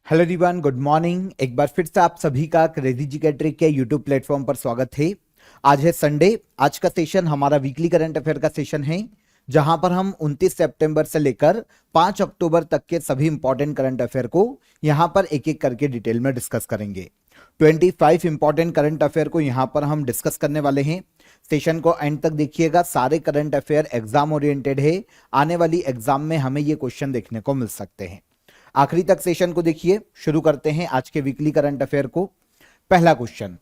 Hello everyone, good morning. एक बार फिर से आप सभी का क्रेजी जी के ट्रिक के यूट्यूब प्लेटफॉर्म पर स्वागत है। आज है संडे। आज का सेशन हमारा वीकली करंट अफेयर का सेशन है, जहां पर हम 29 सितंबर से लेकर 5 अक्टूबर तक के सभी इंपॉर्टेंट करंट अफेयर को यहां पर एक एक करके डिटेल में डिस्कस करेंगे। 25 इंपॉर्टेंट करंट अफेयर को यहां पर हम डिस्कस करने वाले हैं। सेशन को एंड तक देखिएगा। सारे करंट अफेयर एग्जाम ओरिएंटेड है। आने वाली एग्जाम में हमें ये क्वेश्चन देखने को मिल सकते हैं। आखिरी तक सेशन को देखिए। शुरू करते हैं आज के वीकली करंट अफेयर को। पहला क्वेश्चन,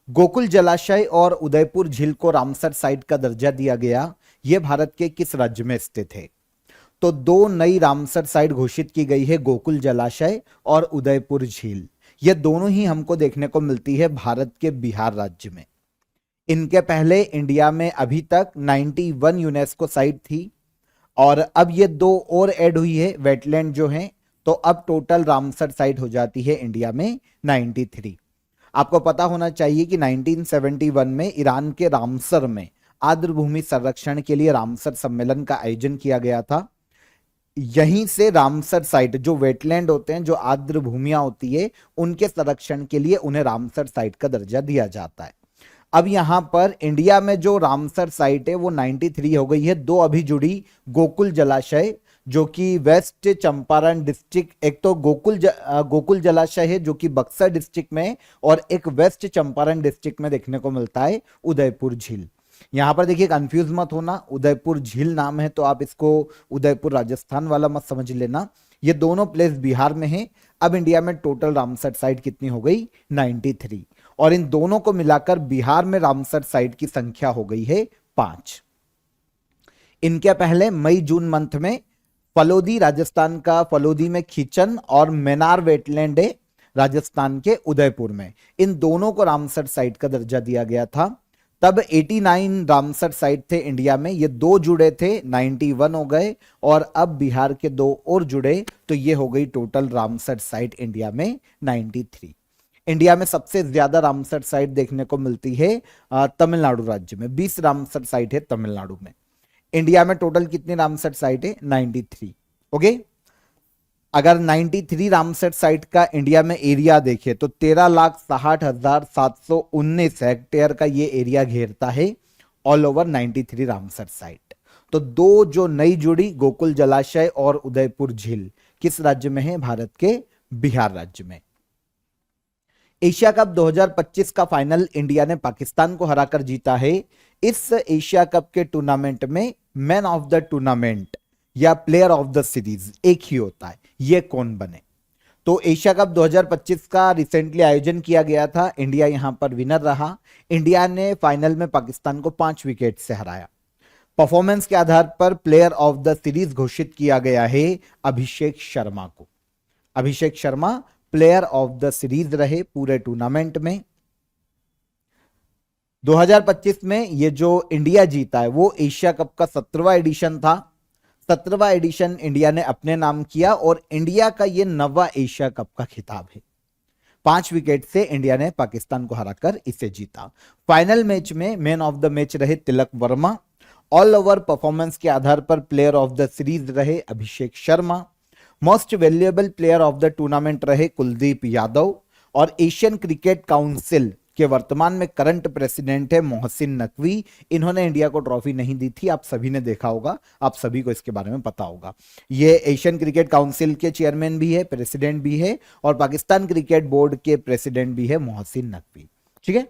गोकुल जलाशय और उदयपुर झील को रामसर साइट का दर्जा दिया गया, यह भारत के किस राज्य में स्थित है? तो दो नई रामसर साइट घोषित की गई है, गोकुल जलाशय और उदयपुर झील। ये दोनों ही हमको देखने को मिलती है भारत के बिहार राज्य में। इनके पहले इंडिया में अभी तक 91 यूनेस्को साइट थी और अब ये दो और ऐड हुई है वेटलैंड जो है, तो अब टोटल रामसर साइट हो जाती है इंडिया में 93। आपको पता होना चाहिए कि 1971 में ईरान के रामसर में आर्द्र भूमि संरक्षण के लिए रामसर सम्मेलन का आयोजन किया गया था। यहीं से रामसर साइट, जो वेटलैंड होते हैं, जो आर्द्र भूमियां होती है, उनके संरक्षण के लिए उन्हें रामसर साइट का दर्जा दिया जाता है। अब यहां पर इंडिया में जो रामसर साइट है वो 93 हो गई है। दो अभी जुड़ी, गोकुल जलाशय जो कि वेस्ट चंपारण डिस्ट्रिक्ट, एक तो गोकुल जलाशय है जो कि बक्सर डिस्ट्रिक्ट में, और एक वेस्ट चंपारण डिस्ट्रिक्ट में देखने को मिलता है उदयपुर झील। यहां पर देखिए, कंफ्यूज मत होना, उदयपुर झील नाम है तो आप इसको उदयपुर राजस्थान वाला मत समझ लेना। ये दोनों प्लेस बिहार में है। अब इंडिया में टोटल रामसर साइट कितनी हो गई? 93। और इन दोनों को मिलाकर बिहार में रामसर साइट की संख्या हो गई है 5। इनके पहले मई जून मंथ में फलोदी, राजस्थान का फलोदी में खीचन, और मेनार वेटलैंड है राजस्थान के उदयपुर में, इन दोनों को रामसर साइट का दर्जा दिया गया था। तब 89 रामसर साइट थे इंडिया में, ये दो जुड़े थे, 91 हो गए, और अब बिहार के दो और जुड़े, तो ये हो गई टोटल रामसर साइट इंडिया में 93। इंडिया में सबसे ज्यादा रामसर साइट देखने को मिलती है तमिलनाडु राज्य में, 20 रामसर साइट है तमिलनाडु में। इंडिया में टोटल कितनी रामसर साइट है? 93। ओके, अगर 93 रामसर साइट का इंडिया में एरिया देखे तो 13,60,719 हेक्टेयर का ये एरिया घेरता है, ऑल ओवर 93 रामसर साइट। तो दो जो नई जुड़ी, गोकुल जलाशय और उदयपुर झील, किस राज्य में है? भारत के बिहार राज्य में। एशिया कप 2025 का फाइनल इंडिया ने पाकिस्तान को हराकर जीता है। इस एशिया कप के टूर्नामेंट में मैन ऑफ द टूर्नामेंट या प्लेयर ऑफ द सीरीज एक ही होता है, ये कौन बने? तो एशिया कप 2025 का रिसेंटली आयोजन किया गया था, इंडिया यहां पर विनर रहा। इंडिया ने फाइनल में पाकिस्तान को 5 विकेट से हराया। परफॉर्मेंस के आधार पर प्लेयर ऑफ द सीरीज घोषित किया गया है अभिषेक शर्मा को। Abhishek Sharma player of the series रहे पूरे टूर्नामेंट में। 2025 में ये जो इंडिया जीता है वो एशिया कप का 17वां एडिशन था। 17वां एडिशन इंडिया ने अपने नाम किया और इंडिया का ये 9वां एशिया कप का खिताब है। 5 विकेट से इंडिया ने पाकिस्तान को हराकर इसे जीता। फाइनल मैच में मैन ऑफ द मैच रहे Tilak Varma. All over performance के आधार पर प्लेयर ऑफ द सीरीज रहे Abhishek Sharma. Most valuable player of the tournament रहे कुलदीप यादव। और एशियन क्रिकेट काउंसिल के वर्तमान में करंट प्रेसिडेंट है मोहसिन नकवी। इन्होंने इंडिया को ट्रॉफी नहीं दी थी, आप सभी ने देखा होगा, आप सभी को इसके बारे में पता होगा। ये एशियन क्रिकेट काउंसिल के चेयरमैन भी है, प्रेसिडेंट भी है, और पाकिस्तान क्रिकेट बोर्ड के प्रेसिडेंट भी है मोहसिन नकवी। ठीक है।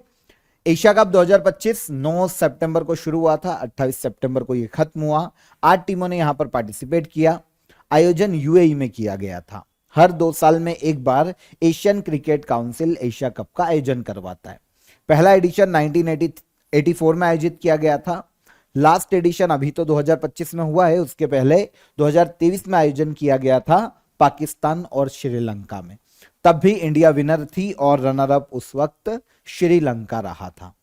एशिया कप 2025 9 सितंबर को शुरू हुआ था, 28 सितंबर को यह खत्म हुआ। 8 टीमों ने यहां पर पार्टिसिपेट किया। आयोजन यूएई में किया गया था। हर 2 साल में एक बार Asian Cricket Council Asia Cup का आयोजन करवाता है। पहला एडिशन 1984 में आयोजित किया गया था। लास्ट एडिशन अभी तो 2025 में हुआ है, उसके पहले 2023 में आयोजन किया गया था पाकिस्तान और श्रीलंका में। तब भी इंडिया विनर थी और रनर अप उस वक्त श्रीलंका रहा था।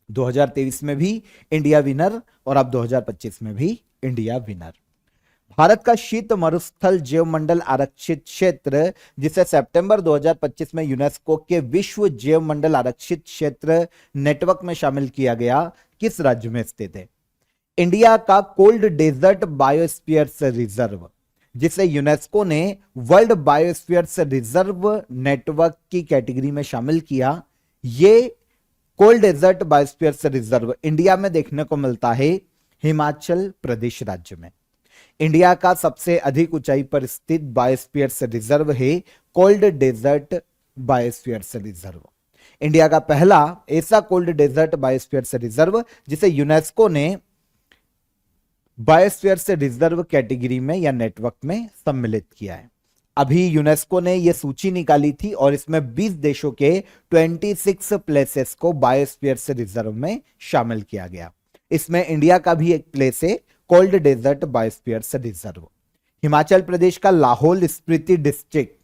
2023 में भी इंडिया विनर और अब 2025 में भी इंडिया विनर। भारत का शीत मरुस्थल जैवमंडल आरक्षित क्षेत्र, जिसे सितंबर 2025 में यूनेस्को के विश्व जैवमंडल आरक्षित क्षेत्र नेटवर्क में शामिल किया गया, किस राज्य में स्थित है? इंडिया का कोल्ड डेजर्ट बायोस्फीयर्स रिजर्व जिसे यूनेस्को ने वर्ल्ड बायोस्फीयर्स रिजर्व नेटवर्क की कैटेगरी में शामिल किया। ये कोल्ड डेजर्ट बायोस्फीयर्स रिजर्व इंडिया में देखने को मिलता है हिमाचल प्रदेश राज्य में। इंडिया का सबसे अधिक ऊंचाई पर स्थित बायोस्फीयर्स रिजर्व है कोल्ड डेजर्ट बायोस्फीयर्स रिजर्व। इंडिया का पहला ऐसा कोल्ड डेजर्ट बायोस्फीयर्स रिजर्व जिसे यूनेस्को ने बायोस्फीयर्स रिजर्व कैटेगरी में या नेटवर्क में सम्मिलित किया है। अभी यूनेस्को ने यह सूची निकाली थी और इसमें 20 देशों के 26 प्लेसेस को बायोस्फीयर्स रिजर्व में शामिल किया गया। इसमें इंडिया का भी एक प्लेस है cold desert बायोस्फीयर्स reserve. Himachal Pradesh का लाहौल स्पीति डिस्ट्रिक्ट,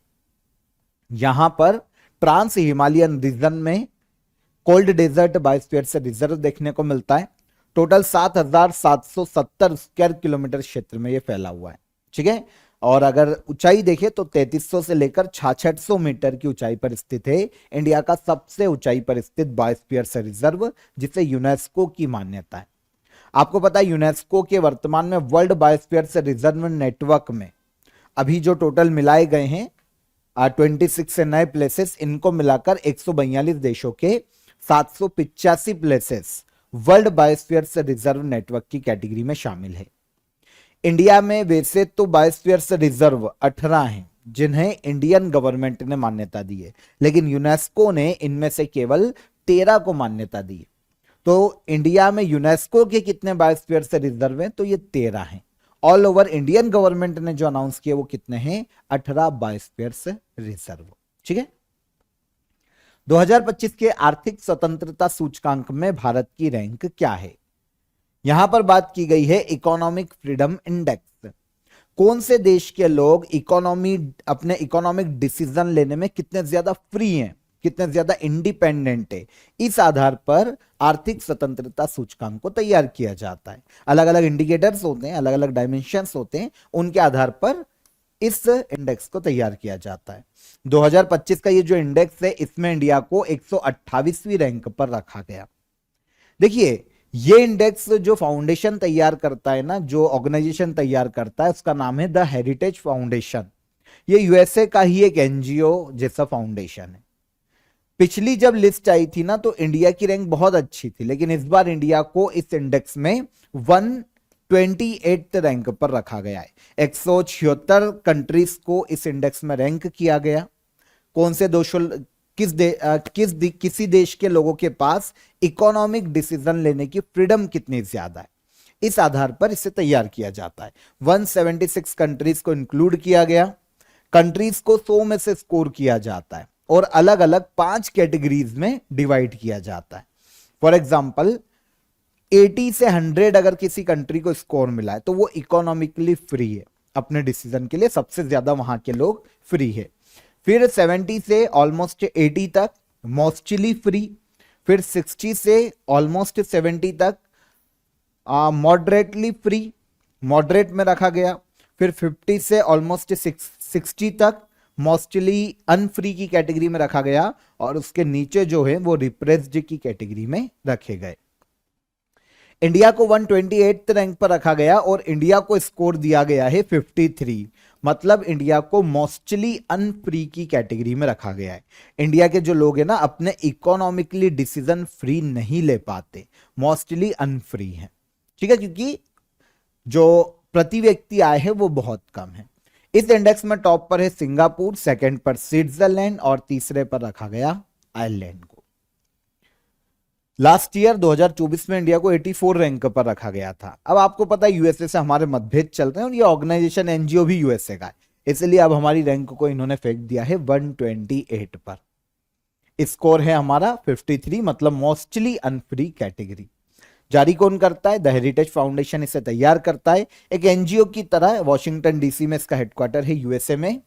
यहां पर ट्रांस हिमालयन रीजन में कोल्ड डेजर्ट बायोस्फीयर्स रिजर्व देखने को मिलता है। टोटल 7,770 स्क्वायर किलोमीटर क्षेत्र में यह फैला हुआ है। ठीक है, और अगर ऊंचाई देखें तो 3300 से लेकर 6600 मीटर की ऊंचाई पर स्थित है इंडिया का सबसे ऊंचाई पर स्थित बायोस्फीयर्स रिजर्व, जिसे यूनेस्को की मान्यता है। आपको पता है यूनेस्को के वर्तमान में वर्ल्ड बायोस्फीयर्स रिजर्व नेटवर्क में अभी जो टोटल मिलाए गए हैं 26 नए प्लेसेस, इनको मिलाकर 142 देशों के 785 प्लेसेस वर्ल्ड बायोस्फीयर्स रिजर्व नेटवर्क की कैटेगरी में शामिल है। इंडिया में वैसे तो बायोस्फीयर्स रिजर्व 18 हैं जिन्हें इंडियन गवर्नमेंट ने मान्यता दी है, लेकिन यूनेस्को ने इनमें से केवल 13 को मान्यता दी है। तो इंडिया में यूनेस्को के कितने बायोस्फीयर्स रिजर्व हैं? तो ये 13 हैं। ऑल ओवर इंडियन गवर्नमेंट ने जो अनाउंस किया वो कितने हैं? 18 बायोस्फीयर्स रिजर्व। ठीक है, 2025 के आर्थिक स्वतंत्रता सूचकांक में भारत की रैंक क्या है? यहां पर बात की गई है इकोनॉमिक फ्रीडम इंडेक्स। कौन से देश के लोग अपने इकोनॉमिक डिसीजन लेने में कितने ज्यादा फ्री हैं, कितने ज्यादा इंडिपेंडेंट है, इस आधार पर आर्थिक स्वतंत्रता सूचकांक को तैयार किया जाता है। अलग अलग इंडिकेटर्स होते हैं, अलग अलग डायमेंशंस होते हैं, उनके आधार पर इस इंडेक्स को तैयार किया जाता है। 2025 का ये जो इंडेक्स है इसमें इंडिया को 128वीं रैंक पर रखा गया। देखिए, ये इंडेक्स जो फाउंडेशन तैयार करता है ना, जो ऑर्गेनाइजेशन तैयार करता है, उसका नाम है द हेरिटेज फाउंडेशन। ये यूएसए का ही एक एनजीओ जैसा फाउंडेशन है। पिछली जब लिस्ट आई थी ना तो इंडिया की रैंक बहुत अच्छी थी, लेकिन इस बार इंडिया को इस इंडेक्स में 128 रैंक पर रखा गया है। 176 कंट्रीज को इस इंडेक्स में रैंक किया गया। कौन से किसी देश के लोगों के पास इकोनॉमिक डिसीजन लेने की फ्रीडम कितनी ज्यादा है, इस आधार पर इसे तैयार किया जाता है। 176 कंट्रीज को इंक्लूड किया गया। कंट्रीज को 100 में से स्कोर किया जाता है और अलग अलग 5 कैटेगरीज में डिवाइड किया जाता है। फॉर एग्जाम्पल 80 से 100 अगर किसी कंट्री को स्कोर मिला है तो वो इकोनॉमिकली फ्री है, अपने डिसीजन के लिए सबसे ज्यादा वहां के लोग फ्री है। फिर 70 से ऑलमोस्ट 80 तक मोस्टली फ्री, फिर 60 से ऑलमोस्ट 70 तक मॉडरेटली फ्री, मॉडरेट में रखा गया। फिर 50 से ऑलमोस्ट 60 तक मोस्टली अनफ्री की कैटेगरी में रखा गया, और उसके नीचे जो है वो रिप्रेस्ड की कैटेगरी में रखे गए। इंडिया को 128 रैंक पर रखा गया और इंडिया को स्कोर दिया गया है 53, मतलब इंडिया को मोस्टली अनफ्री की कैटेगरी में रखा गया है। इंडिया के जो लोग हैं ना अपने इकोनॉमिकली डिसीजन फ्री नहीं ले पाते, मोस्टली अनफ्री हैं। ठीक है, क्योंकि जो प्रति व्यक्ति आय है वो बहुत कम है। इस इंडेक्स में टॉप पर है सिंगापुर, सेकंड पर स्विट्जरलैंड और तीसरे पर रखा गया आयरलैंड को। लास्ट ईयर 2024 में इंडिया को 84 रैंक पर रखा गया था। अब आपको पता है यूएसए से हमारे मतभेद चल रहे हैं और ये ऑर्गेनाइजेशन एनजीओ भी यूएसए का है, इसलिए अब हमारी रैंक को इन्होंने फेंक दिया है 128 पर। स्कोर है हमारा 53, मतलब मोस्टली अनफ्री कैटेगरी। जारी कौन करता है? द हेरिटेज फाउंडेशन इसे तैयार करता है, एक एनजीओ की तरह। वॉशिंगटन डीसी में इसका हेडक्वार्टर है यूएसए में,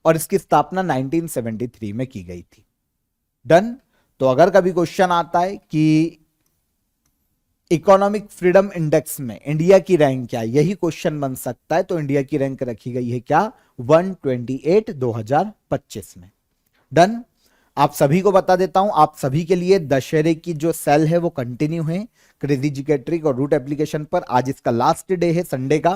और इसकी स्थापना 1973 में की गई थी। डन। तो अगर कभी क्वेश्चन आता है कि इकोनॉमिक फ्रीडम इंडेक्स में इंडिया की रैंक क्या है, यही क्वेश्चन बन सकता है। तो इंडिया की रैंक रखी गई है क्या? 128 2025 में। डन। आप सभी को बता देता हूं, आप सभी के लिए दशहरे की जो सेल है वो कंटिन्यू है क्रेजी जीके ट्रिक और रूट एप्लीकेशन पर। आज इसका लास्ट डे है संडे का,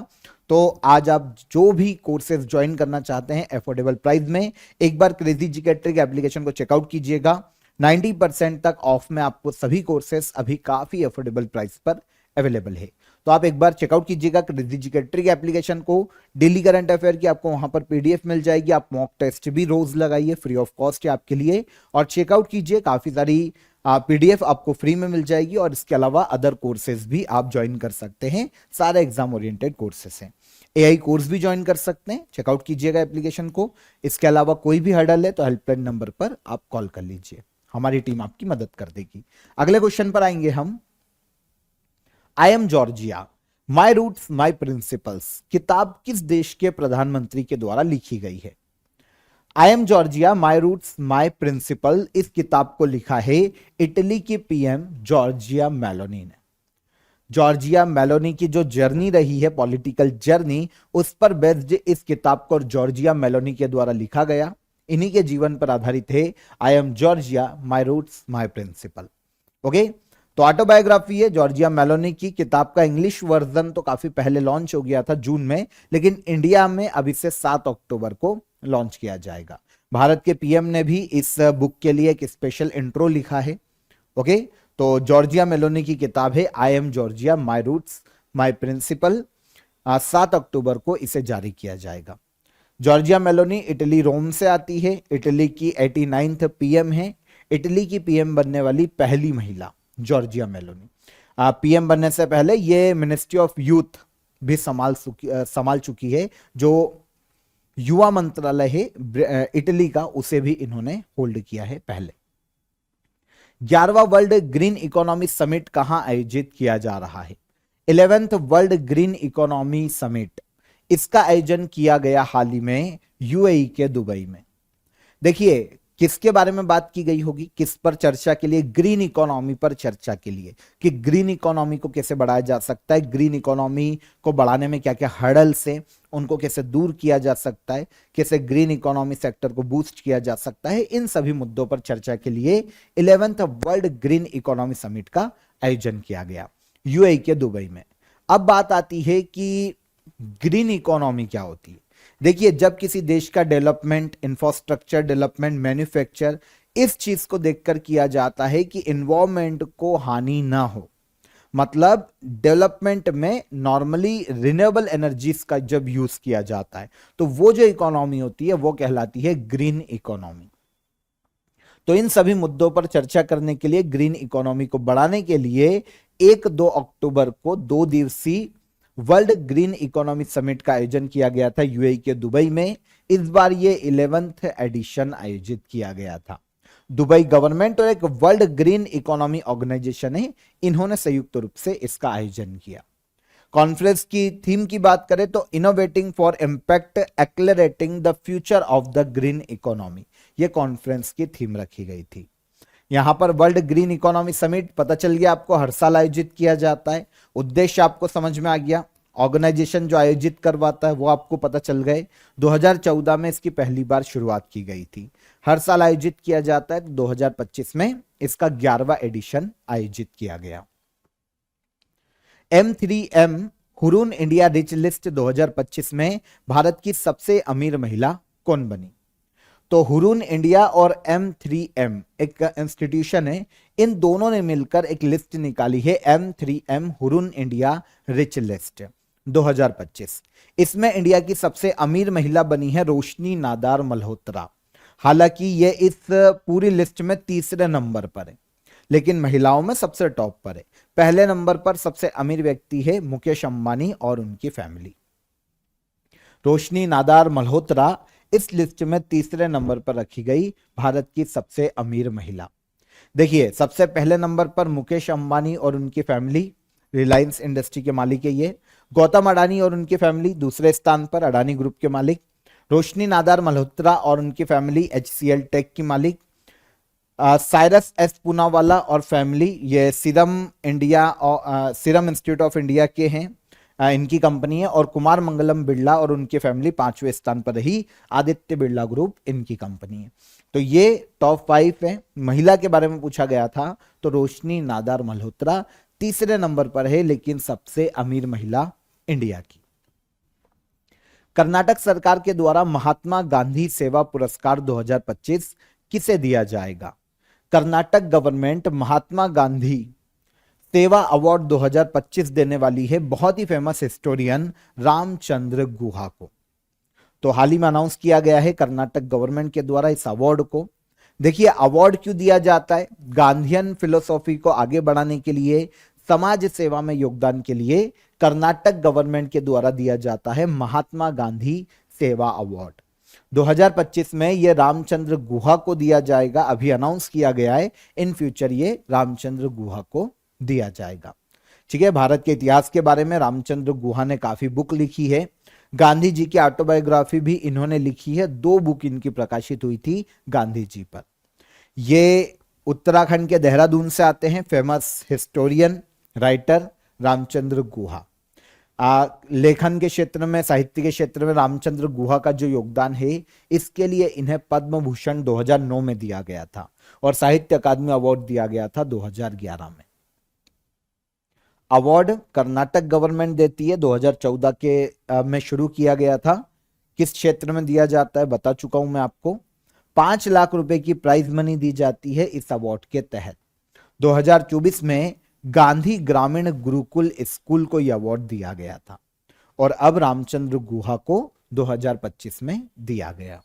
तो आज आप जो भी कोर्सेज ज्वाइन करना चाहते हैं अफोर्डेबल प्राइस में, एक बार क्रेजी जीके ट्रिक एप्लीकेशन को चेकआउट कीजिएगा। 90% तक ऑफ में आपको सभी कोर्सेज अभी काफी अफोर्डेबल प्राइस पर अवेलेबल है। तो आप एक बार चेकआउट कीजिएगा क्रेजी जीके ट्रिक एप्लीकेशन को। डेली करंट अफेयर की आपको वहां पर पीडीएफ मिल जाएगी, आप मॉक टेस्ट भी रोज लगाइए, फ्री ऑफ कॉस्ट है आपके लिए, और चेकआउट कीजिए, काफी सारी पीडीएफ आपको फ्री में मिल जाएगी। और इसके अलावा अदर कोर्सेज भी आप ज्वाइन कर सकते हैं, सारे एग्जाम ओरिएंटेड कोर्सेज हैं। एआई कोर्स भी ज्वाइन कर सकते हैं, चेकआउट कीजिएगा एप्लीकेशन को। इसके अलावा कोई भी हर्डल है तो हेल्पलाइन नंबर पर आप कॉल कर लीजिए, हमारी टीम आपकी मदद कर देगी। अगले क्वेश्चन पर आएंगे हम। I am Giorgia, my roots my principles किताब किस देश के प्रधानमंत्री के द्वारा लिखी गई है? I am Giorgia, my roots my principle, इस किताब को लिखा है इटली की पीएम जॉर्जिया मेलोनी ने। जॉर्जिया मेलोनी की जो जर्नी रही है, पॉलिटिकल जर्नी, उस पर बेस्ड इस किताब को जॉर्जिया मेलोनी के द्वारा लिखा गया। इन्हीं के जीवन पर आधारित है I am Giorgia, my roots my principle. Okay, तो ऑटोबायोग्राफी है जॉर्जिया मेलोनी की। किताब का इंग्लिश वर्जन तो काफी पहले लॉन्च हो गया था जून में, लेकिन इंडिया में अभी से 7 अक्टूबर को लॉन्च किया जाएगा। भारत के पीएम ने भी इस बुक के लिए एक स्पेशल इंट्रो लिखा है। ओके, तो जॉर्जिया मेलोनी की किताब है I am Giorgia, my roots my principle. 7 अक्टूबर को इसे जारी किया जाएगा। जॉर्जिया मेलोनी इटली रोम से आती है, इटली की 89th पीएम है, इटली की पीएम बनने वाली पहली महिला जॉर्जिया मेलोनी। पीएम बनने से पहले ये मिनिस्ट्री ऑफ यूथ भी संभाल चुकी है, जो युवा मंत्रालय है इटली का, उसे भी इन्होंने होल्ड किया है पहले। 11वां वर्ल्ड ग्रीन इकोनॉमी समिट कहां आयोजित किया जा रहा है? 11th world green economy summit, इसका आयोजन किया गया हाल ही में यूएई के दुबई में। देखिए किसके बारे में बात की गई होगी, किस पर चर्चा के लिए? ग्रीन इकोनॉमी पर चर्चा के लिए, कि ग्रीन इकोनॉमी को कैसे बढ़ाया जा सकता है, ग्रीन इकोनॉमी को बढ़ाने में क्या क्या हर्डल्स हैं, उनको कैसे दूर किया जा सकता है, कैसे ग्रीन इकोनॉमी सेक्टर को बूस्ट किया जा सकता है। इन सभी मुद्दों पर चर्चा के लिए 11th world green economy summit का आयोजन किया गया यूएई के दुबई में। अब बात आती है कि ग्रीन इकोनॉमी क्या होती है। देखिए, जब किसी देश का डेवलपमेंट, इंफ्रास्ट्रक्चर डेवलपमेंट, मैन्युफैक्चर, इस चीज को देखकर किया जाता है कि एनवायरनमेंट को हानि ना हो, मतलब डेवलपमेंट में नॉर्मली रिन्यूएबल एनर्जीज का जब यूज किया जाता है, तो वो जो इकोनॉमी होती है वो कहलाती है ग्रीन इकोनॉमी। तो इन सभी मुद्दों पर चर्चा करने के लिए, ग्रीन इकोनॉमी को बढ़ाने के लिए 1-2 अक्टूबर को 2 दिवसीय वर्ल्ड ग्रीन इकोनॉमी समिट का आयोजन किया गया था यूएई के दुबई में। इस बार ये 11th एडिशन आयोजित किया गया था। दुबई गवर्नमेंट और एक वर्ल्ड ग्रीन इकोनॉमी ऑर्गेनाइजेशन है, इन्होंने संयुक्त रूप से इसका आयोजन किया। कॉन्फ्रेंस की थीम की बात करें तो innovating for impact, accelerating the future of the green economy, ये कॉन्फ्रेंस की थीम रखी गई थी। यहां पर वर्ल्ड ग्रीन इकोनॉमी समिट पता चल गया आपको, हर साल आयोजित किया जाता है। उद्देश्य आपको समझ में आ गया, ऑर्गेनाइजेशन जो आयोजित करवाता है वो आपको पता चल गए। 2014 में इसकी पहली बार शुरुआत की गई थी, हर साल आयोजित किया जाता है। 2025 में इसका 11वां एडिशन आयोजित किया गया। M3M Hurun India rich list 2025 में भारत की सबसे अमीर महिला कौन बनी? तो हुरून इंडिया और M3M एक इंस्टीट्यूशन है, इन दोनों ने मिलकर एक लिस्ट निकाली है, M3M Hurun India rich list 2025। इसमें इंडिया की सबसे अमीर महिला बनी है रोशनी नादार मल्होत्रा। हालांकि ये इस पूरी लिस्ट में तीसरे नंबर पर है, लेकिन महिलाओं में सबसे टॉप पर है। पहले नंबर पर सबसे अमीर व्यक्ति है मुकेश अंबानी और उनकी फैमिली। रोशनी नादार मल्होत्रा इस लिस्ट में तीसरे नंबर पर रखी गई भारत की सबसे अमीर महिला। देखिए, सबसे पहले नंबर पर मुकेश अंबानी और उनकी फैमिली, रिलायंस इंडस्ट्री के मालिक है ये। गौतम अडानी और उनकी फैमिली दूसरे स्थान पर, अडानी ग्रुप के मालिक। रोशनी नादार मल्होत्रा और उनकी फैमिली HCL टेक की मालिक। साइरस एस पूनावाला और फैमिली ये सीरम इंस्टीट्यूट ऑफ इंडिया के हैं। इनकी कंपनी है, और कुमार मंगलम बिरला और उनकी फैमिली 5वें स्थान पर रही। आदित्य बिरला ग्रुप इनकी कंपनी है। तो ये टॉप 5 है। महिला के बारे में पूछा गया था तो रोशनी नादार मल्होत्रा तीसरे नंबर पर है, लेकिन सबसे अमीर महिला इंडिया की। कर्नाटक सरकार के द्वारा महात्मा गांधी सेवा पुरस्कार 2025 किसे दिया जाएगा? कर्नाटक गवर्नमेंट महात्मा गांधी सेवा अवार्ड 2025 देने वाली है बहुत ही फेमस हिस्टोरियन रामचंद्र गुहा को। तो हाल ही में अनाउंस किया गया है कर्नाटक गवर्नमेंट के द्वारा इस अवार्ड को। देखिए, अवार्ड क्यों दिया जाता है? गांधीयन फिलोसॉफी को आगे बढ़ाने के लिए, समाज सेवा में योगदान के लिए कर्नाटक गवर्नमेंट के द्वारा दिया जाता है महात्मा गांधी सेवा अवार्ड। 2025 में यह रामचंद्र गुहा को दिया जाएगा, अभी अनाउंस किया गया है। इन फ्यूचर ये रामचंद्र गुहा को दिया जाएगा। ठीक है, भारत के इतिहास के बारे में रामचंद्र गुहा ने काफी बुक लिखी है। गांधी जी की ऑटोबायोग्राफी भी इन्होंने लिखी है, 2 बुक इनकी प्रकाशित हुई थी गांधी जी पर। ये उत्तराखंड के देहरादून से आते हैं, famous historian writer Ramachandra Guha. लेखन के क्षेत्र में, साहित्य के क्षेत्र में रामचंद्र गुहा का जो योगदान है, इसके लिए इन्हें पद्म भूषण 2009 में दिया गया था और साहित्य अकादमी अवार्ड दिया गया था 2011 में। अवार्ड कर्नाटक गवर्नमेंट देती है, 2014 के में शुरू किया गया था। किस क्षेत्र में दिया जाता है बता चुका हूं मैं आपको। 5 लाख रुपए की प्राइज मनी दी जाती है इस अवार्ड के तहत। 2024 में गांधी ग्रामीण गुरुकुल स्कूल को यह अवार्ड दिया गया था और अब रामचंद्र गुहा को 2025 में दिया गया।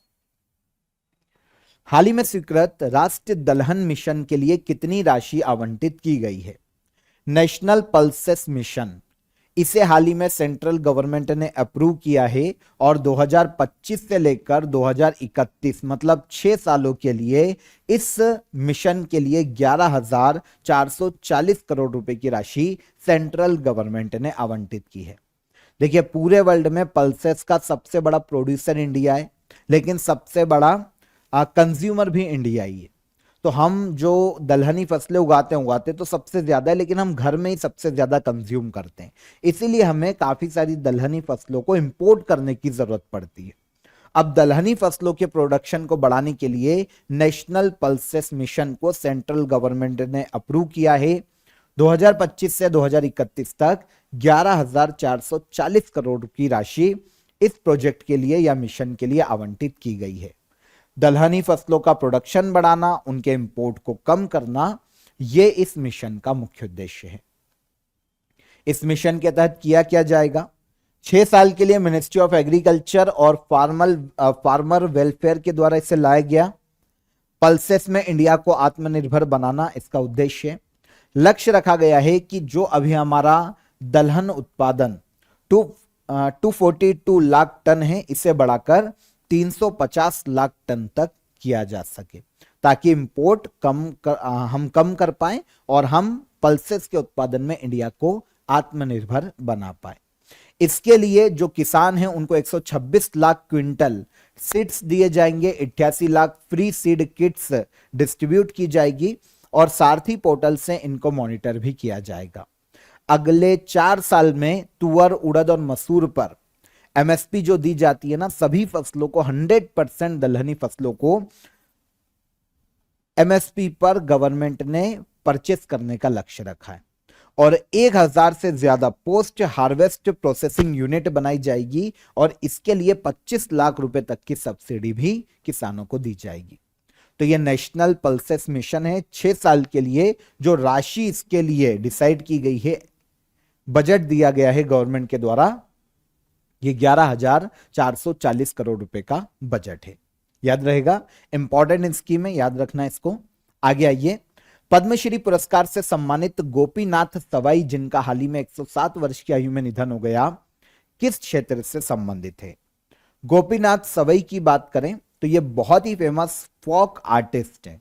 हाल ही में स्वीकृत राष्ट्रीय दलहन मिशन के लिए कितनी राशि आवंटित की गई है? नेशनल पल्सेस मिशन, इसे हाल ही में सेंट्रल गवर्नमेंट ने अप्रूव किया है और 2025 से लेकर 2031 मतलब 6 सालों के लिए इस मिशन के लिए 11,440 करोड़ रुपए की राशि सेंट्रल गवर्नमेंट ने आवंटित की है। देखिए, पूरे वर्ल्ड में पल्सेस का सबसे बड़ा प्रोड्यूसर इंडिया है, लेकिन सबसे बड़ा कंज्यूमर भी इंडिया ही है। तो हम जो दलहनी फसलें उगाते तो सबसे ज्यादा है, लेकिन हम घर में ही सबसे ज्यादा कंज्यूम करते हैं, इसीलिए हमें काफी सारी दलहनी फसलों को इंपोर्ट करने की जरूरत पड़ती है। अब दलहनी फसलों के प्रोडक्शन को बढ़ाने के लिए नेशनल पल्सेस मिशन को सेंट्रल गवर्नमेंट ने अप्रूव किया है। 2025 से 2031 तक 11,440 करोड़ की राशि इस प्रोजेक्ट के लिए या मिशन के लिए आवंटित की गई है। दलहनी फसलों का प्रोडक्शन बढ़ाना, उनके इंपोर्ट को कम करना, यह इस मिशन का मुख्य उद्देश्य है। इस मिशन के तहत किया क्या जाएगा? 6 साल के लिए मिनिस्ट्री ऑफ एग्रीकल्चर और फार्मर वेलफेयर के द्वारा इसे लाया गया। पल्सेस में इंडिया को आत्मनिर्भर बनाना इसका उद्देश्य है। लक्ष्य रखा गया है कि जो अभी हमारा दलहन उत्पादन 242 लाख टन है, इसे बढ़ाकर 350 लाख टन तक किया जा सके, ताकि इंपोर्ट हम कम कर पाए और हम पल्सेस के उत्पादन में इंडिया को आत्मनिर्भर बना पाए। इसके लिए जो किसान हैं उनको 126 लाख क्विंटल सीड्स दिए जाएंगे, 88 lakh free seed kits distribute की जाएगी और सारथी पोर्टल से इनको मॉनिटर भी किया जाएगा। अगले 4 साल में तुअर, उड़द और मसूर पर एमएसपी जो दी जाती है ना, सभी फसलों को 100% दलहनी फसलों को एमएसपी पर गवर्नमेंट ने परचेस करने का लक्ष्य रखा है और 1000 से ज्यादा पोस्ट हार्वेस्ट प्रोसेसिंग यूनिट बनाई जाएगी और इसके लिए 25 लाख रुपए तक की सब्सिडी भी किसानों को दी जाएगी। तो यह नेशनल पल्सेस मिशन है 6 साल के लिए। जो राशि इसके लिए डिसाइड की गई है, बजट दिया गया है गवर्नमेंट के द्वारा, ये 11,440 करोड़ रुपए का बजट है। याद रहेगा, इंपॉर्टेंट स्कीम है, याद रखना इसको। आगे आइए, पद्मश्री पुरस्कार से सम्मानित गोपीनाथ सवाई, जिनका हाल ही में 107 वर्ष की आयु में निधन हो गया, किस क्षेत्र से संबंधित है? गोपीनाथ सवाई की बात करें तो ये बहुत ही फेमस फोक आर्टिस्ट है।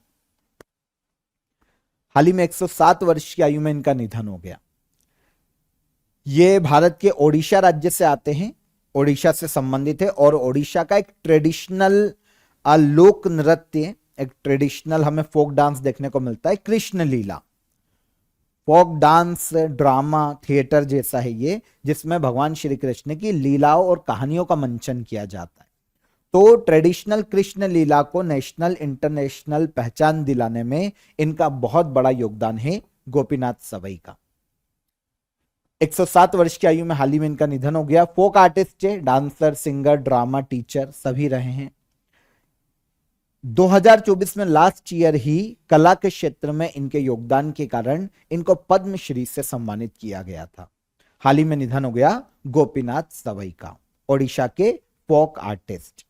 हाल ही में 107 वर्ष की आयु में इनका निधन हो गया। ये भारत के ओडिशा राज्य से आते हैं, ओडिशा से संबंधित है और ओडिशा का एक ट्रेडिशनल लोक नृत्य, एक ट्रेडिशनल हमें फोक डांस देखने को मिलता है, कृष्ण लीला। फोक डांस ड्रामा थिएटर जैसा है ये, जिसमें भगवान श्री कृष्ण की लीलाओं और कहानियों का मंचन किया जाता है। तो ट्रेडिशनल कृष्ण लीला को नेशनल इंटरनेशनल पहचान दिलाने में इनका बहुत बड़ा योगदान है गोपीनाथ सवई का। 107 वर्ष की आयु में हाल ही में इनका निधन हो गया। फोक आर्टिस्ट है, डांसर, सिंगर, ड्रामा टीचर सभी रहे हैं। 2024 में लास्ट ईयर ही कला के क्षेत्र में इनके योगदान के कारण इनको पद्मश्री से सम्मानित किया गया था। हाल ही में निधन हो गया गोपीनाथ सवई का, ओडिशा के फोक आर्टिस्ट।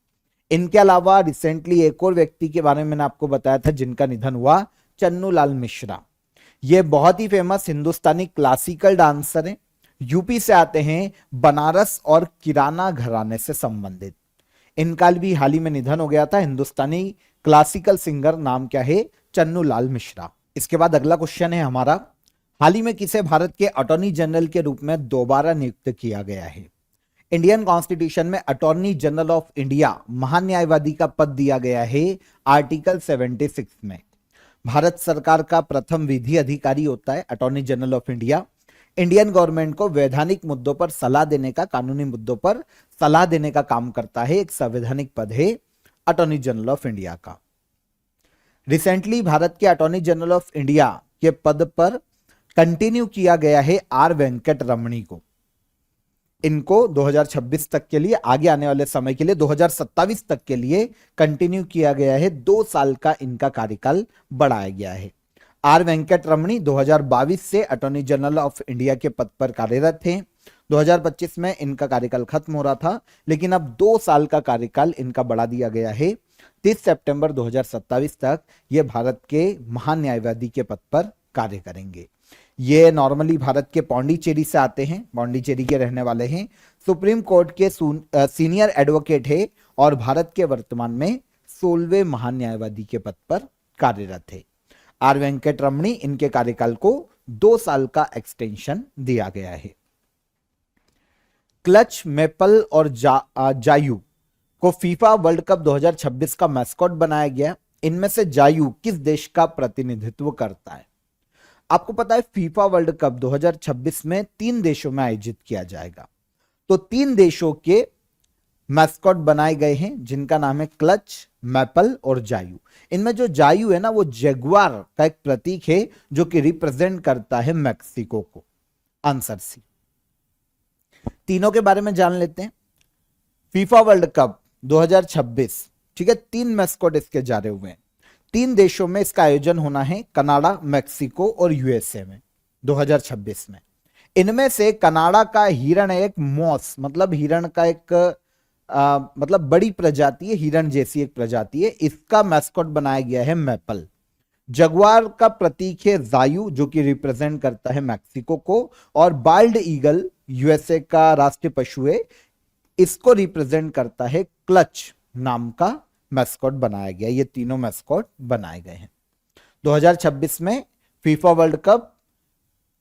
इनके अलावा रिसेंटली एक और व्यक्ति के बारे में मैंने आपको बताया था जिनका निधन हुआ, चन्नूलाल मिश्रा। ये बहुत ही फेमस हिंदुस्तानी क्लासिकल डांसर हैं, यूपी से आते हैं, बनारस और किराना घराने से संबंधित। इनका भी हाल ही में निधन हो गया था। हिंदुस्तानी क्लासिकल सिंगर, नाम क्या है? चन्नूलाल मिश्रा। इसके बाद अगला क्वेश्चन है हमारा, हाल ही में किसे भारत के अटॉर्नी जनरल के रूप में दोबारा नियुक्त किया गया है? इंडियन कॉन्स्टिट्यूशन में अटॉर्नी जनरल ऑफ इंडिया, महान्यायवादी का पद दिया गया है आर्टिकल 76 में। भारत सरकार का प्रथम विधि अधिकारी होता है attorney general of India. Indian government को वैधानिक मुद्दों पर सलाह देने का, कानूनी मुद्दों पर सलाह देने का काम करता है। एक संवैधानिक पद है अटॉर्नी जनरल ऑफ इंडिया का। रिसेंटली भारत के अटॉर्नी जनरल ऑफ इंडिया के पद पर कंटिन्यू किया गया है आर वेंकट रमणी को। इनको 2026 तक के लिए, आगे आने वाले समय के लिए 2027 तक के लिए कंटिन्यू किया गया है। 2 साल का इनका कार्यकाल बढ़ाया गया है। आर वेंकट रमणी 2022 से अटॉर्नी जनरल ऑफ इंडिया के पद पर कार्यरत थे। 2025 में इनका कार्यकाल खत्म हो रहा था, लेकिन अब 2 साल का कार्यकाल इनका बढ़ा दिया गया है। 30 सितंबर 2027 तक ये भारत के महान्यायवादी के पद पर कार्य करेंगे। ये नॉर्मली भारत के पौंडीचेरी से आते हैं, पौंडीचेरी के रहने वाले हैं। सुप्रीम कोर्ट के सीनियर एडवोकेट है और भारत के वर्तमान में 16वें महान्यायवादी के पद पर कार्यरत है। आर वेंकट रमणी, इनके कार्यकाल को 2 साल का एक्सटेंशन दिया गया है। क्लच, मेपल और जायू को फीफा वर्ल्ड कप 2026 का मैस्कॉट बनाया गया। इनमें से जायू किस देश का प्रतिनिधित्व करता है? आपको पता है फीफा वर्ल्ड कप 2026 में 3 देशों में आयोजित किया जाएगा। तो 3 देशों के मैस्कॉट बनाए गए हैं जिनका नाम है क्लच, मैपल और जायू। इनमें जो जायू है ना, वो जगुआर का एक प्रतीक है जो कि रिप्रेजेंट करता है मैक्सिको को। Answer C. तीनों के बारे में जान लेते हैं। फीफा वर्ल्ड कप 2026, ठीक है, 3 मैस्कॉट इसके जारे हुए हैं। 3 देशों में इसका आयोजन होना है, कनाडा, मैक्सिको और यूएसए में 2026 में। इनमें से कनाडा का हिरण है एक मॉस, मतलब हिरण का एक मतलब बड़ी प्रजाति है, हिरण जैसी एक प्रजाति है। इसका मैस्कॉट बनाया गया है मैपल। जगुआर का प्रतीक है जायू जो कि रिप्रेजेंट करता है मैक्सिको को, और बाल्ड ईगल यूएसए का राष्ट्रीय पशु है, इसको रिप्रेजेंट करता है क्लच नाम का मैस्कॉट बनाया गया। ये तीनों मैस्कॉट बनाए गए हैं। 2026 में फीफा वर्ल्ड कप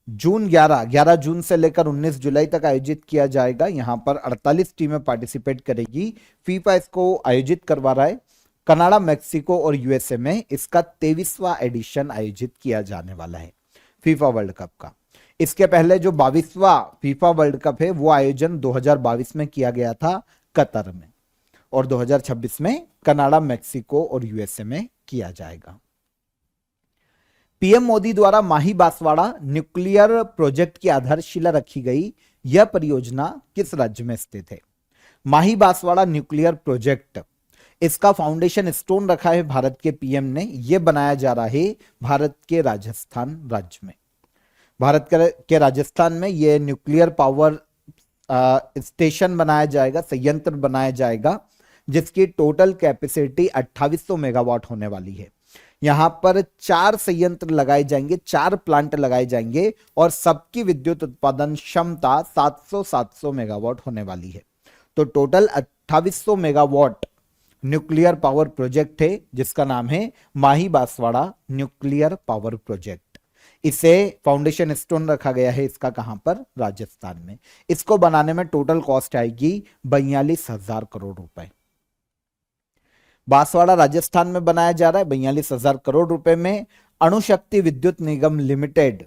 11 जून से लेकर 19 जुलाई तक आयोजित किया जाएगा। यहां पर 48 टीमें पार्टिसिपेट करेगी। फीफा इसको आयोजित करवा रहा है। कनाडा, मैक्सिको और यूएसए में इसका 23वां एडिशन आयोजित किया जाने वाला है फीफा वर्ल्ड कप का। इसके पहले जो 22वां फीफा वर्ल्ड कप है वो आयोजन 2022 में किया गया था कतर में, और 2026 में कनाडा, मैक्सिको और यूएसए में किया जाएगा। पीएम मोदी द्वारा माही बांसवाड़ा न्यूक्लियर प्रोजेक्ट की आधारशिला रखी गई। यह परियोजना किस राज्य में स्थित है? माही बांसवाड़ा न्यूक्लियर प्रोजेक्ट, इसका फाउंडेशन स्टोन रखा है भारत के पीएम ने। यह बनाया जा रहा है भारत के राजस्थान राज्य में। भारत के राजस्थान में यह न्यूक्लियर पावर स्टेशन बनाया जाएगा, संयंत्र बनाया जाएगा, जिसकी टोटल कैपेसिटी 2800 मेगावाट होने वाली है। यहां पर 4 संयंत्र लगाए जाएंगे, 4 प्लांट लगाए जाएंगे और सबकी विद्युत उत्पादन क्षमता 700 मेगावाट होने वाली है। तो total 2800 megawatt nuclear power project है जिसका नाम है माही बांसवाड़ा न्यूक्लियर पावर प्रोजेक्ट। इसे फाउंडेशन स्टोन रखा गया है, इसका कहां पर? राजस्थान में। इसको बनाने में टोटल कॉस्ट आएगी 42,000 करोड़ रुपए। बांसवाड़ा राजस्थान में बनाया जा रहा है 42,000 करोड़ रुपए में। अणुशक्ति विद्युत निगम लिमिटेड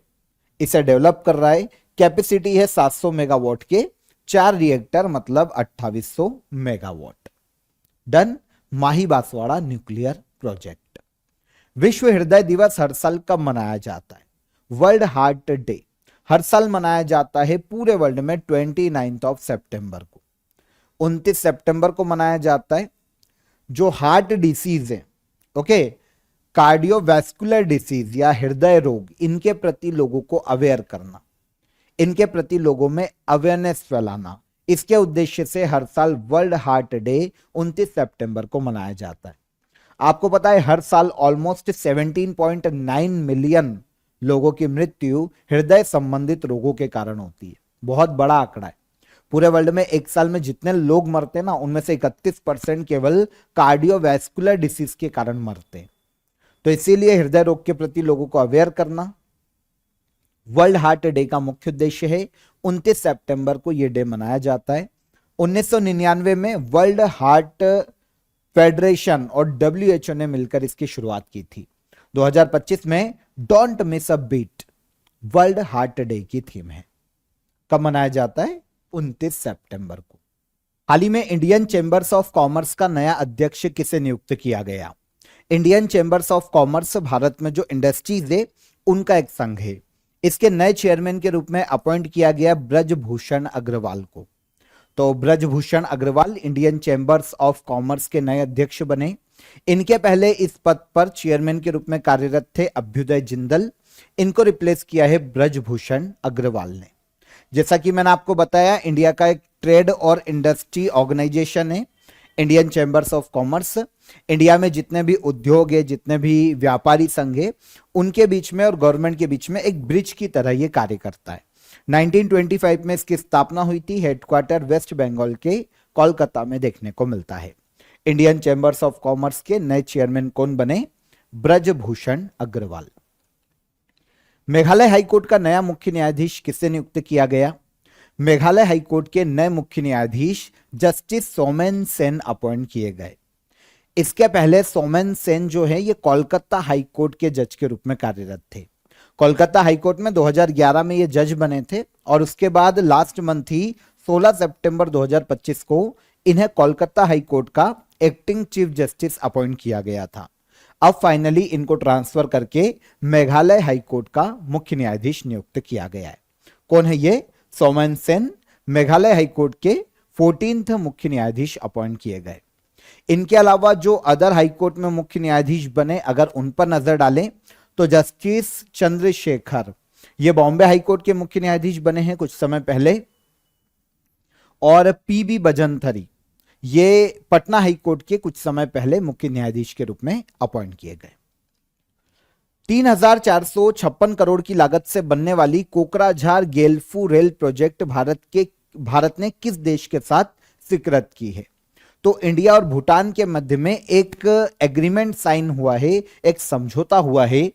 इसे डेवलप कर रहा है। कैपेसिटी है 700 मेगावाट के, 4 रिएक्टर मतलब 2800 मेगावाट। डन। माही बांसवाड़ा न्यूक्लियर प्रोजेक्ट। विश्व हृदय दिवस हर साल कब मनाया जाता है? वर्ल्ड हार्ट डे हर साल मनाया जाता है पूरे वर्ल्ड में 29 सितंबर को। 29 सितंबर को मनाया जाता है। जो हार्ट डिसीज है, ओके, कार्डियोवैस्कुलर डिसीज या हृदय रोग, इनके प्रति लोगों को अवेयर करना, इनके प्रति लोगों में अवेयरनेस फैलाना, इसके उद्देश्य से हर साल वर्ल्ड हार्ट डे 29 सितंबर को मनाया जाता है। आपको पता है हर साल ऑलमोस्ट 17.9 मिलियन लोगों की मृत्यु हृदय संबंधित रोगों के कारण होती है। बहुत बड़ा आंकड़ा है। पूरे वर्ल्ड में एक साल में जितने लोग मरते हैं ना, उनमें से 31% केवल कार्डियोवैस्कुलर डिसीज के कारण मरते हैं। तो इसीलिए हृदय रोग के प्रति लोगों को अवेयर करना वर्ल्ड हार्ट डे का मुख्य उद्देश्य है। 29 सितंबर को यह डे मनाया जाता है। 1999 में वर्ल्ड हार्ट फेडरेशन और WHO ने मिलकर इसकी शुरुआत की थी। 2025 में don't miss a beat world heart day की थीम है। कब मनाया जाता है? 29 सितंबर को। हाल ही में इंडियन चैंबर्स ऑफ कॉमर्स का नया अध्यक्ष किसे नियुक्त किया गया? Indian chambers of commerce Bharat में जो इंडस्ट्रीज है उनका एक संघ है। इसके नए चेयरमैन के रूप में अपॉइंट किया गया ब्रजभूषण अग्रवाल को। तो Brajbhushan Agarwal Indian chambers of commerce के नए अध्यक्ष बने। इनके पहले इस पद पर चेयरमैन के रूप में कार्यरत थे अभ्युदय जिंदल। इनको रिप्लेस किया है ब्रजभूषण अग्रवाल ने। जैसा कि मैंने आपको बताया, इंडिया का एक ट्रेड और इंडस्ट्री ऑर्गेनाइजेशन है Indian chambers of commerce. India में जितने भी उद्योग है, जितने भी व्यापारी संघ है, उनके बीच में और गवर्नमेंट के बीच में एक ब्रिज की तरह ये कार्य करता है। 1925 में इसकी स्थापना हुई थी। हेडक्वार्टर वेस्ट बंगाल के कोलकाता में देखने को मिलता है। इंडियन चैंबर्स ऑफ कॉमर्स के नए चेयरमैन कौन बने? ब्रजभूषण अग्रवाल। मेघालय हाईकोर्ट का नया मुख्य न्यायाधीश किसे नियुक्त किया गया? मेघालय हाईकोर्ट के नए मुख्य न्यायाधीश जस्टिस सोमेन सेन अपॉइंट किए गए। इसके पहले सोमेन सेन जो है ये कोलकाता हाईकोर्ट के जज के रूप में कार्यरत थे। कोलकाता हाईकोर्ट में 2011 में ये जज बने थे और उसके बाद लास्ट मंथ ही 16 सितंबर 2025 को इन्हें कोलकाता हाईकोर्ट का एक्टिंग चीफ जस्टिस अपॉइंट किया गया था। अब फाइनली इनको ट्रांसफर करके मेघालय हाईकोर्ट का मुख्य न्यायाधीश नियुक्त किया गया है। कौन है ये? सोमेन सेन मेघालय हाईकोर्ट के 14th मुख्य न्यायाधीश अपॉइंट किए गए। इनके अलावा जो अदर हाईकोर्ट में मुख्य न्यायाधीश बने, अगर उन पर नजर डालें तो जस्टिस चंद्रशेखर ये बॉम्बे हाईकोर्ट के मुख्य न्यायाधीश बने हैं कुछ समय पहले, और PB बजंथरी ये पटना हाईकोर्ट के कुछ समय पहले मुख्य न्यायाधीश के रूप में अपॉइंट किए गए। 3456 करोड़ की लागत से बनने वाली कोकराझार गेलफू रेल प्रोजेक्ट भारत ने किस देश के साथ स्वीकृत की है? तो इंडिया और भूटान के मध्य में एक एग्रीमेंट साइन हुआ है, एक समझौता हुआ है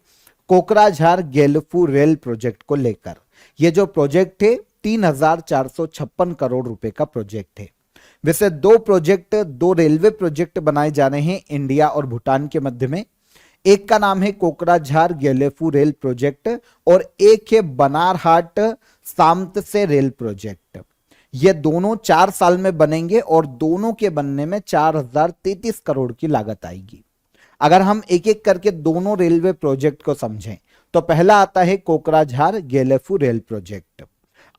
कोकराझार गेलफू रेल प्रोजेक्ट को लेकर। यह जो प्रोजेक्ट है 3456 करोड़ रुपए का प्रोजेक्ट है। वैसे दो रेलवे प्रोजेक्ट बनाए जा रहे हैं इंडिया और भूटान के मध्य में। एक का नाम है कोकराझार गेलेफू रेल प्रोजेक्ट और एक है बनारहाट सामतसे रेल प्रोजेक्ट। ये दोनों 4 साल में बनेंगे और दोनों के बनने में 4033 करोड़ की लागत आएगी। अगर हम एक एक करके दोनों रेलवे प्रोजेक्ट को समझें तो पहला आता है कोकराझार गेलेफू रेल प्रोजेक्ट।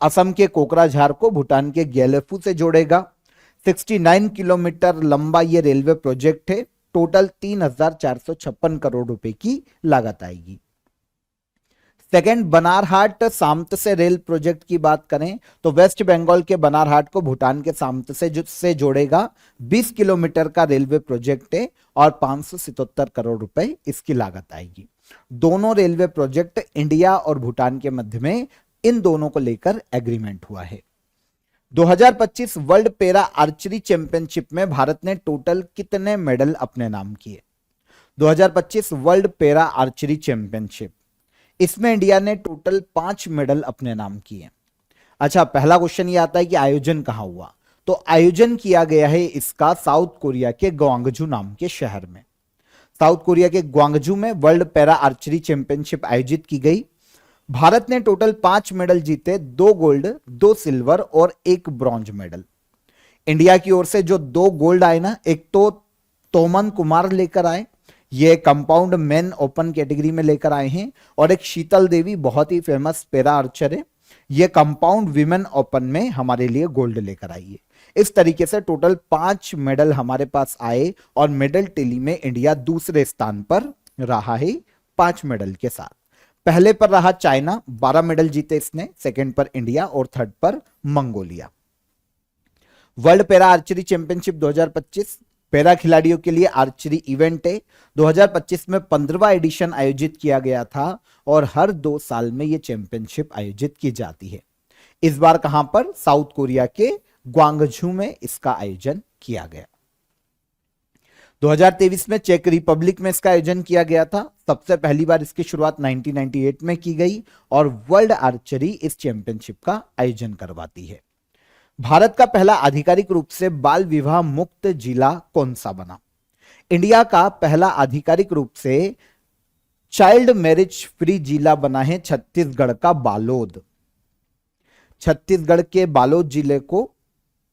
असम के कोकराझार को भूटान के गेलेफू से जोड़ेगा। 69 किलोमीटर लंबा ये रेलवे प्रोजेक्ट है। टोटल 3456 करोड़ रुपए की लागत आएगी। Second, Banarhat Samtse rail project की बात करें तो वेस्ट बंगाल के बनारहाट को भूटान के सामतसे से जोड़ेगा। 20 किलोमीटर का रेलवे प्रोजेक्ट है और 577 करोड़ रुपए इसकी लागत आएगी। दोनों रेलवे प्रोजेक्ट इंडिया और भूटान के मध्य में इन दोनों को लेकर एग्रीमेंट हुआ है। 2025 वर्ल्ड पैरा आर्चरी चैंपियनशिप में भारत ने टोटल कितने मेडल अपने नाम किए? 2025 वर्ल्ड पैरा आर्चरी चैंपियनशिप, इसमें इंडिया ने टोटल 5 मेडल अपने नाम किए। अच्छा, पहला क्वेश्चन ये आता है कि आयोजन कहां हुआ? तो आयोजन किया गया है इसका साउथ कोरिया के ग्वांगजू नाम के शहर में। साउथ कोरिया के ग्वांगजू में वर्ल्ड पैरा आर्चरी चैंपियनशिप आयोजित की गई। भारत ने टोटल 5 मेडल जीते, 2 गोल्ड, 2 सिल्वर और 1 ब्रॉन्ज मेडल। इंडिया की ओर से जो 2 गोल्ड आए ना, एक तो तोमन कुमार लेकर आए, ये कंपाउंड मेन ओपन कैटेगरी में लेकर आए हैं, और एक शीतल देवी बहुत ही फेमस पैरा आर्चर है, ये कंपाउंड विमेन ओपन में हमारे लिए गोल्ड लेकर आई है। इस तरीके से टोटल 5 मेडल हमारे पास आए और मेडल टेली में इंडिया दूसरे स्थान पर रहा है 5 मेडल के साथ। पहले पर रहा चाइना, 12 मेडल जीते इसने, सेकंड पर इंडिया और थर्ड पर Mongolia. World para archery championship 2025 para खिलाड़ियों के लिए आर्चरी इवेंट है। 2025 में 15वां एडिशन आयोजित किया गया था और हर 2 साल में यह चैंपियनशिप आयोजित की जाती है। इस बार कहां पर? साउथ कोरिया के ग्वांगझू में इसका आयोजन किया गया। 2023 में चेक रिपब्लिक में इसका आयोजन किया गया था। सबसे पहली बार इसकी शुरुआत 1998 में की गई और वर्ल्ड आर्चरी इस चैंपियनशिप का आयोजन करवाती है। भारत का पहला आधिकारिक रूप से बाल विवाह मुक्त जिला कौन सा बना? इंडिया का पहला आधिकारिक रूप से चाइल्ड मैरिज फ्री जिला बना है छत्तीसगढ़ का बालोद। छत्तीसगढ़ के बालोद जिले को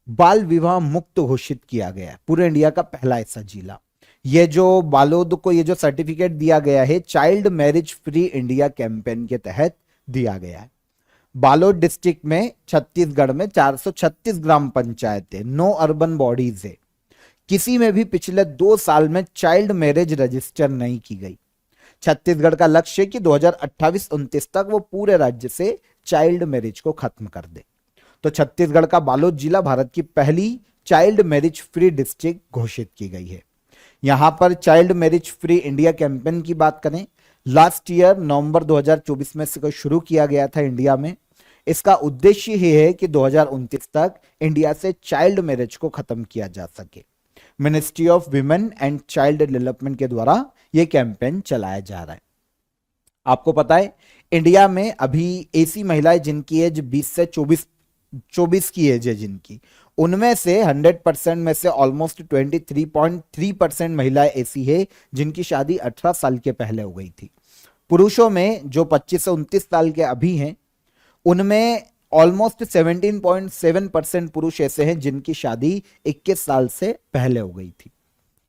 बाल विवाह मुक्त घोषित किया गया है, पूरे इंडिया का पहला ऐसा जिला। ये जो बालोद को ये जो सर्टिफिकेट दिया गया है child marriage free India campaign के तहत दिया गया है। बालोद डिस्ट्रिक्ट में छत्तीसगढ़ में 436 ग्राम पंचायतें, 9 अर्बन बॉडीज है। किसी में भी पिछले 2 साल में चाइल्ड मैरिज रजिस्टर नहीं की गई। छत्तीसगढ़ का लक्ष्य है कि 2028-29 तक वो पूरे राज्य से चाइल्ड मैरिज को खत्म कर दे। तो छत्तीसगढ़ का बालोद जिला भारत की पहली चाइल्ड मैरिज फ्री डिस्ट्रिक्ट घोषित की गई है। यहां पर child marriage free India campaign की बात करें, लास्ट ईयर नवंबर 2024 में इसको शुरू किया गया था इंडिया में। इसका उद्देश्य ही है कि 2029 तक इंडिया से चाइल्ड मैरिज को खत्म किया जा सके। Ministry of women and child development के द्वारा यह कैंपेन चलाया जा रहा है। आपको पता है इंडिया में अभी ऐसी महिलाएं जिनकी एज 20 से 24 की एज है जिनकी, उनमें से 100% में से ऑलमोस्ट 23.3% महिलाएं ऐसी है जिनकी शादी 18 साल के पहले हो गई थी। पुरुषों में जो 25 से 29 साल के अभी हैं, उनमें ऑलमोस्ट 17.7% पुरुष ऐसे हैं जिनकी शादी 21 साल से पहले हो गई थी।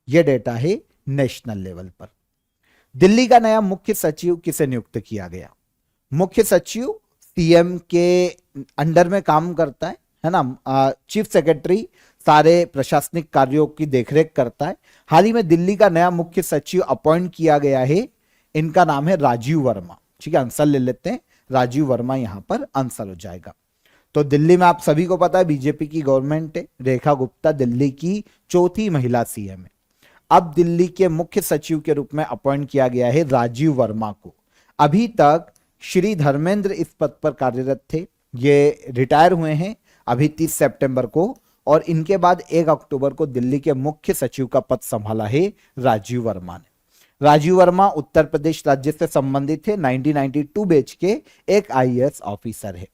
यह डेटा है नेशनल लेवल पर। दिल्ली का नया मुख्य सचिव किसे नियुक्त किया गया? मुख्य सचिव सीएम के अंडर में काम करता है ना। चीफ सेक्रेटरी सारे प्रशासनिक कार्यों की देखरेख करता है। हाल ही में दिल्ली का नया मुख्य सचिव अपॉइंट किया गया है, इनका नाम है राजीव वर्मा। ठीक है, आंसर ले लेते हैं, राजीव वर्मा यहां पर आंसर हो जाएगा। तो दिल्ली में आप सभी को पता है बीजेपी की गवर्नमेंट है, रेखा गुप्ता दिल्ली की 4थी महिला सीएम है। अब दिल्ली के मुख्य सचिव के रूप में अपॉइंट किया गया है राजीव वर्मा को। अभी तक श्री धर्मेंद्र इस पद पर कार्यरत थे, ये रिटायर हुए हैं अभी 30 सितंबर को, और इनके बाद 1 अक्टूबर को दिल्ली के मुख्य सचिव का पद संभाला है राजीव वर्मा ने। राजीव वर्मा उत्तर प्रदेश राज्य से संबंधित थे, 1992 बैच के एक आईएएस ऑफिसर है।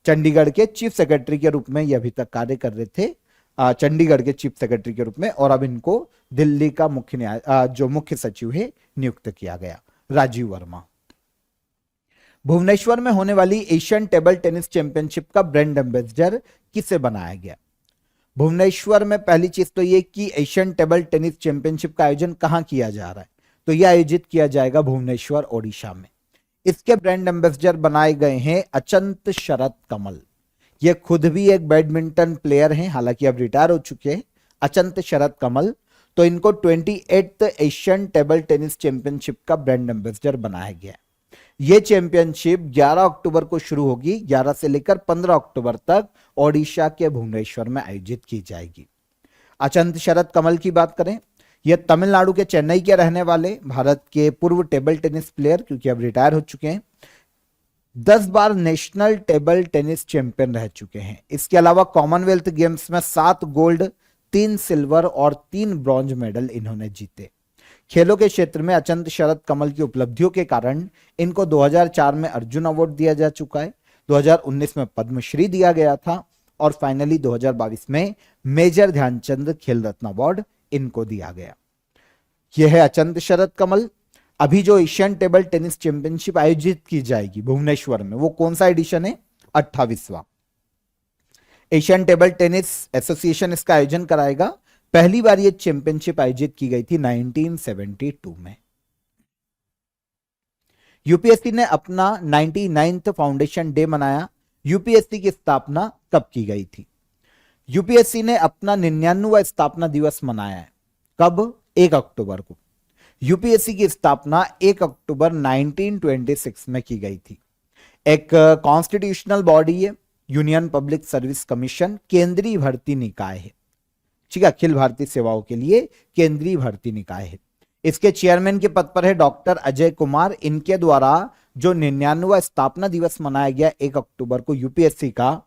चंडीगढ़ के चीफ सेक्रेटरी के रूप में ये अभी तक कार्य कर रहे थे, चंडीगढ़ के चीफ सेक्रेटरी के रूप में, और अब इनको दिल्ली का जो मुख्य सचिव है नियुक्त किया गया, राजीव वर्मा। भुवनेश्वर में होने वाली एशियन टेबल टेनिस चैंपियनशिप का ब्रांड एम्बेसडर किसे बनाया गया? भुवनेश्वर में पहली चीज तो ये कि एशियन टेबल टेनिस चैंपियनशिप का आयोजन कहां किया जा रहा है, तो यह आयोजित किया जाएगा भुवनेश्वर ओडिशा में। इसके ब्रांड एम्बेसडर बनाए गए हैं अचंत शरत कमल। ये खुद भी एक बैडमिंटन प्लेयर हैं, हालांकि अब रिटायर हो चुके हैं, अचंत शरत कमल। तो इनको 28th Asian table tennis championship का ब्रांड एम्बेसडर बनाया गया। यह चैंपियनशिप 11 अक्टूबर को शुरू होगी, 11 से लेकर 15 अक्टूबर तक ओडिशा के भुवनेश्वर में आयोजित की जाएगी। अचंत शरत कमल की बात करें, यह तमिलनाडु के चेन्नई के रहने वाले भारत के पूर्व टेबल टेनिस प्लेयर, क्योंकि अब रिटायर हो चुके हैं, 10 बार नेशनल टेबल टेनिस चैंपियन रह चुके हैं। इसके अलावा कॉमनवेल्थ गेम्स में 7 गोल्ड, 3 सिल्वर और 3 ब्रॉन्ज मेडल इन्होंने जीते। खेलों के क्षेत्र में अचंत शरत कमल की उपलब्धियों के कारण इनको 2004 में अर्जुन अवार्ड दिया जा चुका है, 2019 में पद्मश्री दिया गया था, और फाइनली 2022 में मेजर ध्यानचंद खेल रत्न अवार्ड इनको दिया गया। यह है अचंत शरत कमल। अभी जो एशियन टेबल टेनिस चैंपियनशिप आयोजित की जाएगी भुवनेश्वर में, वो कौन सा एडिशन है? 28वां। एशियन टेबल टेनिस एसोसिएशन इसका आयोजन कराएगा। पहली बार ये चैंपियनशिप आयोजित की गई थी 1972 में। यूपीएससी ने अपना 99th फाउंडेशन डे मनाया। यूपीएससी की स्थापना कब की गई थी? यूपीएससी ने अपना 99वां स्थापना दिवस मनाया है। कब? 1 अक्टूबर को। यूपीएससी की स्थापना 1 अक्टूबर 1926 में की गई थी। एक कॉन्स्टिट्यूशनल बॉडी है, यूनियन पब्लिक सर्विस कमीशन, केंद्रीय भर्ती निकाय है। ठीक है, अखिल भारतीय सेवाओं के लिए केंद्रीय भर्ती निकाय है। इसके चेयरमैन के पद पर है डॉक्टर अजय कुमार। इनके द्वारा जो 99वां स्थापना दिवस मनाया गया 1 अक्टूबर को यूपीएससी का,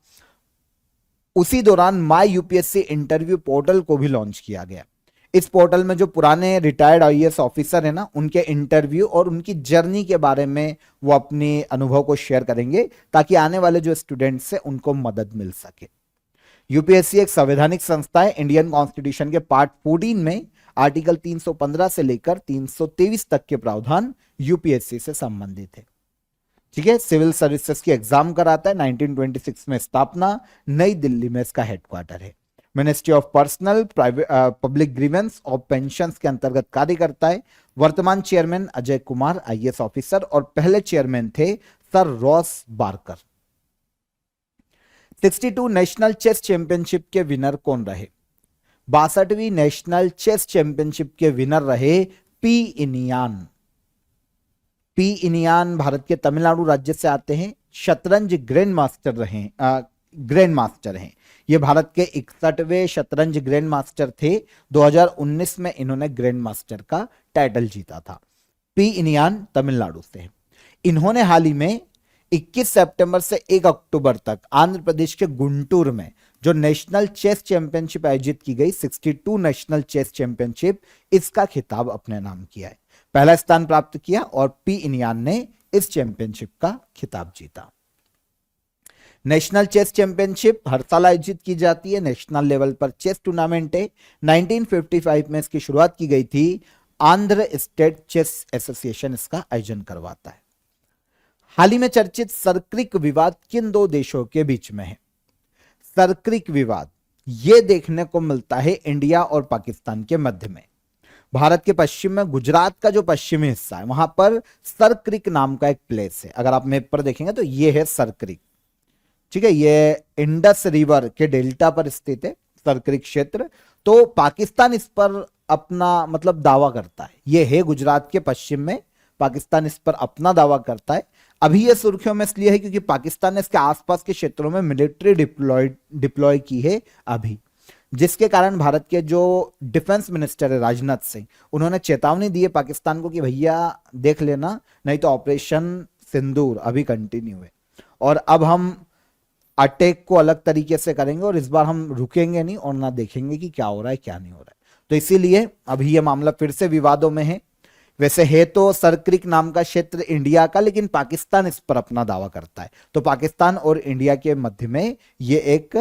उसी दौरान माई यूपीएससी इंटरव्यू पोर्टल को भी लॉन्च किया गया। इस पोर्टल में जो पुराने रिटायर्ड आईएएस ऑफिसर है ना, उनके इंटरव्यू और उनकी जर्नी के बारे में वो अपने अनुभव को शेयर करेंगे, ताकि आने वाले जो स्टूडेंट्स हैं उनको मदद मिल सके। यूपीएससी एक संवैधानिक संस्था है। इंडियन कॉन्स्टिट्यूशन के पार्ट 14 में आर्टिकल 315 से लेकर 323 तक के प्रावधान यूपीएससी से संबंधित है। ठीक है, सिविल सर्विसेज की एग्जाम कराता है। 1926 में स्थापना, नई दिल्ली में इसका हेडक्वार्टर है। Ministry of personnel private public grievances और पेंशंस के अंतर्गत कार्य करता है। वर्तमान chairman Ajay Kumar IAS officer और पहले चेयरमैन थे sir Ross Barker. 62 national chess championship के विनर कौन रहे? 62वीं नेशनल चेस चैंपियनशिप के विनर रहे पी इनियान। पी इनियान भारत के तमिलनाडु राज्य से आते हैं। शतरंज ग्रैंड मास्टर हैं। ये भारत के 61वें शतरंज ग्रैंड मास्टर थे। 2019 में इन्होंने ग्रैंड मास्टर का टाइटल जीता था। पी इनियान तमिलनाडु से हैं। इन्होंने हाल ही में 21 सितंबर से 1 अक्टूबर तक आंध्र प्रदेश के गुंटूर में जो नेशनल चेस चैंपियनशिप आयोजित की गई, 62 नेशनल चेस चैंपियनशिप, इसका खिताब अपने नाम किया है। पहला स्थान प्राप्त किया और पी इनियान ने इस चैंपियनशिप का खिताब जीता। नेशनल चेस चैंपियनशिप हर साल आयोजित की जाती है। नेशनल लेवल पर चेस टूर्नामेंट है। 1955 में इसकी शुरुआत की गई थी। आंध्र स्टेट चेस एसोसिएशन इसका आयोजन करवाता है। हाल ही में चर्चित सर्क्रिक विवाद किन दो देशों के बीच में है? सर्क्रिक विवाद यह देखने को मिलता है इंडिया और पाकिस्तान के मध्य में। भारत के पश्चिम में गुजरात का जो पश्चिमी हिस्सा है, वहां पर सर्क्रिक नाम का एक प्लेस है। अगर आप मैप पर देखेंगे तो यह है सर्क्रिक। ठीक है, ये इंडस रिवर के डेल्टा पर स्थित है सर्क्रिक क्षेत्र। तो पाकिस्तान इस पर अपना मतलब दावा करता है। यह है गुजरात के पश्चिम में, पाकिस्तान इस पर अपना दावा करता है। अभी ये सुर्खियों में इसलिए है क्योंकि पाकिस्तान ने इसके आसपास के क्षेत्रों में मिलिट्री डिप्लॉय की है अभी, जिसके कारण भारत के जो डिफेंस मिनिस्टर है राजनाथ सिंह, उन्होंने चेतावनी दी है पाकिस्तान को कि भैया देख लेना, नहीं तो ऑपरेशन सिंदूर अभी कंटिन्यू है और अब हम अटैक को अलग तरीके से करेंगे और इस बार हम रुकेंगे नहीं और ना देखेंगे कि क्या हो रहा है क्या नहीं हो रहा है। तो इसीलिए अभी यह मामला फिर से विवादों में है। वैसे है तो सर्क्रिक नाम का क्षेत्र इंडिया का, लेकिन पाकिस्तान इस पर अपना दावा करता है। तो पाकिस्तान और इंडिया के मध्य में ये एक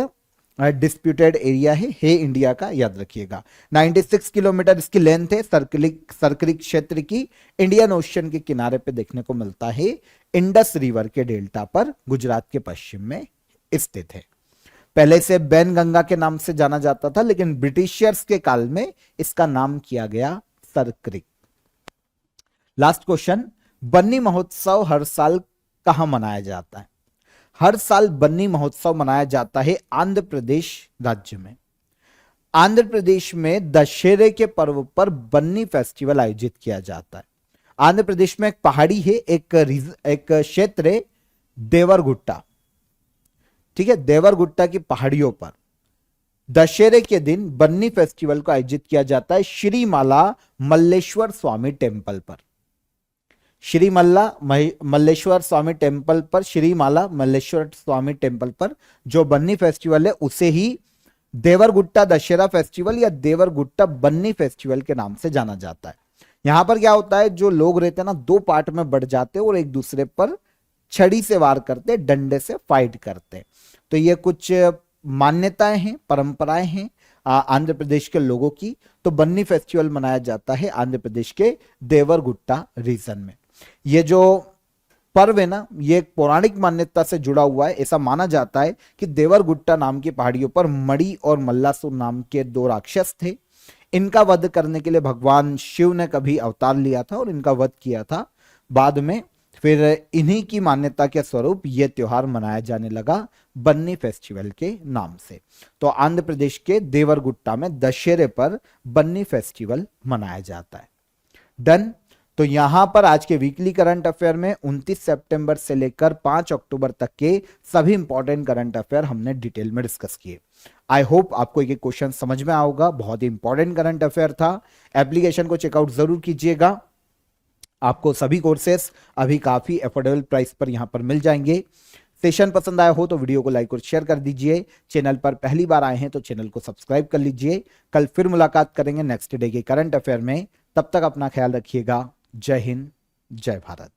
डिस्प्यूटेड एरिया है इंडिया का, याद रखिएगा। 96 किलोमीटर इसकी लेंथ है सर्क्रिक क्षेत्र की। इंडियन ओशन के किनारे पे देखने को मिलता है, इंडस रिवर के डेल्टा पर गुजरात के पश्चिम में स्थित है। पहले से बैनगंगा के नाम से जाना जाता था, लेकिन ब्रिटिशर्स के काल में इसका नाम किया गया सर्क्रिक। लास्ट क्वेश्चन, बन्नी महोत्सव हर साल कहां मनाया जाता है? हर साल बन्नी महोत्सव मनाया जाता है आंध्र प्रदेश राज्य में। आंध्र प्रदेश में दशहरे के पर्व पर बन्नी फेस्टिवल आयोजित किया जाता है। आंध्र प्रदेश में एक पहाड़ी है, एक क्षेत्र है देवरगुट्टा। ठीक है, देवरगुट्टा की पहाड़ियों पर दशहरे के दिन बन्नी फेस्टिवल को आयोजित किया जाता है श्रीमाला मल्लेश्वर स्वामी टेम्पल पर। श्रीमाला मल्लेश्वर स्वामी टेम्पल पर, श्रीमाला मल्लेश्वर स्वामी टेम्पल पर जो बन्नी फेस्टिवल है उसे ही देवरगुट्टा दशहरा फेस्टिवल या देवरगुट्टा बन्नी फेस्टिवल के नाम से जाना जाता है। यहां पर क्या होता है, जो लोग रहते हैं ना, दो पार्ट में बढ़ जाते हैं और एक दूसरे पर छड़ी से वार करते, डंडे से फाइट करते। तो ये कुछ मान्यताएं हैं, परंपराएं हैं। आंध्र प्रदेश के लोगों की, तो बन्नी फेस्टिवल मनाया जाता है आंध्र प्रदेश के देवरगुट्टा रीजन में। ये जो पर्व है ना, ये एक पौराणिक मान्यता से जुड़ा हुआ है। ऐसा माना जाता है कि देवरगुट्टा नाम की पहाड़ियों पर मणि और मल्लासुर नाम के दो राक्षस थे। इनका वध करने के लिए भगवान शिव ने कभी अवतार लिया था और इनका वध किया था। बाद में फिर इन्हीं की मान्यता के स्वरूप यह त्योहार मनाया जाने लगा बन्नी फेस्टिवल के नाम से। तो आंध्र प्रदेश के देवरगुट्टा में दशहरे पर बन्नी फेस्टिवल मनाया जाता है। डन। तो यहां पर आज के वीकली करंट अफेयर में 29 सितंबर से लेकर 5 अक्टूबर तक के सभी इंपॉर्टेंट करंट अफेयर हमने डिटेल में डिस्कस किए। आई होप आपको एक क्वेश्चन समझ में आओगा। बहुत ही इंपॉर्टेंट करंट अफेयर था। एप्लीकेशन को चेकआउट जरूर कीजिएगा। आपको सभी कोर्सेस अभी काफी अफोर्डेबल प्राइस पर यहां पर मिल जाएंगे। सेशन पसंद आया हो तो वीडियो को लाइक और शेयर कर दीजिए। चैनल पर पहली बार आए हैं तो चैनल को सब्सक्राइब कर लीजिए। कल फिर मुलाकात करेंगे नेक्स्ट डे के करंट अफेयर में। तब तक अपना ख्याल रखिएगा। जय हिंद, जय भारत।